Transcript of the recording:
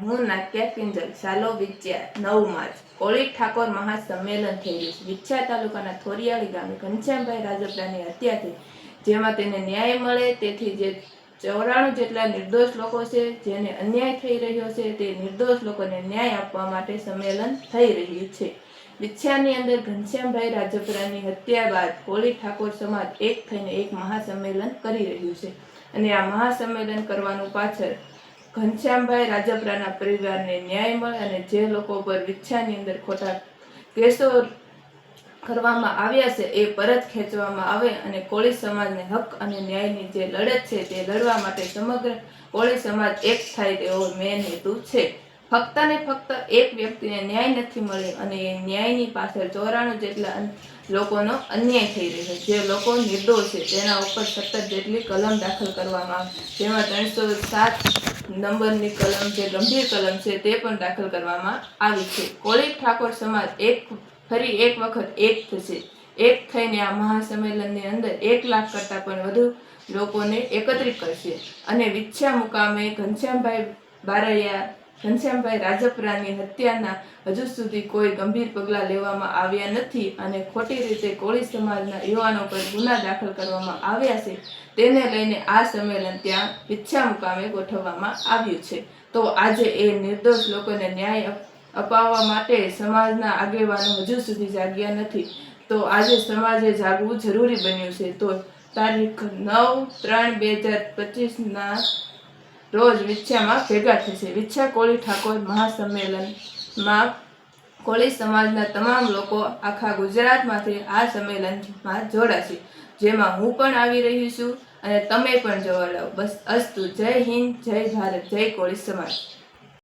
હું નાટ્યા કિંજલ સાલો વિચ્યા 9 માર્ચ કોળી ઠાકોર મહાસંમેલન થઈ રહ્યું છે। વિછ્યા તાલુકાના થોરિયાળી ગામે ઘનશ્યામભાઈ રાજપરાની હત્યા થઈ, જેમાં તેને ન્યાય મળે તેથી જે 94 જેટલા નિર્દોષ લોકો છે, જેને અન્યાય થઈ રહ્યો છે, તે નિર્દોષ લોકોને ન્યાય આપવા માટે સંમેલન થઈ રહ્યું છે। વિછ્યાની અંદર ઘનશ્યામભાઈ રાજપરાની હત્યા બાદ કોળી ઠાકોર સમાજ એક થઈને એક મહાસંમેલન કરી રહ્યું છે અને આ મહાસંમેલન કરવાનું પાછળ ઘનશ્યામભાઈ રાજપરાના પરિવારને ન્યાય મળે અને જે લોકો પર વિછ્યાની અંદર ખોટા કેસો કરવામાં આવ્યા છે એ પરત ખેંચવામાં આવે અને કોળી સમાજને હક અને ન્યાયની જે લડત છે તે લડવા માટે સમગ્ર કોળી સમાજ એક થાય તેવો મેન હેતુ છે। ફક્ત ને ફક્ત એક વ્યક્તિને ન્યાય નથી મળ્યો અને એ ન્યાયની પાછળ 94 જેટલા લોકોનો અન્યાય થઈ રહ્યો છે। જે લોકો નિર્દોષ છે તેના ઉપર સતત જેટલી કલમ દાખલ કરવામાં આવે, જેમાં 307 નંબરની કલમ જે ગંભીર કલમ છે તે પણ દાખલ કરવામાં આવી છે। કોળી ઠાકોર સમાજ ફરી એક વખત એક થશે, એક થઈને આ મહાસંમેલનની અંદર 1 લાખ કરતાં પણ વધુ લોકોને એકત્રિત કરશે અને વિછ્યા મુકામે ઘનશ્યામભાઈ રાજપરાની હત્યાના હજુ સુધી કોઈ ગંભીર પગલાં લેવામાં આવ્યા નથી અને ખોટી રીતે કોળી સમાજના યુવાનો પર ગુના દાખલ કરવામાં આવ્યા છે, તેને લઈને આ સંમેલન ત્યાં વિછ્યા મુકામે ગોઠવવામાં આવ્યું છે। તો આજે એ નિર્દોષ લોકોને ન્યાય અપાવવા માટે સમાજના આગેવાનો હજુ સુધી જાગ્યા નથી, તો આજે સમાજે જાગવું જરૂરી બન્યું છે। તો તારીખ 9/3/2025ના રોજ વિછ્યામાં ભેગા થશે। વિછ્યા કોળી ઠાકોર મહાસંમેલનમાં કોળી સમાજના તમામ લોકો આખા ગુજરાતમાંથી આ સંમેલનમાં જોડાશે, જેમાં હું પણ આવી રહી છું અને તમે પણ જોડાઓ। બસ અસ્તુ, જય હિન્દ, જય ભારત, જય કોળી સમાજ।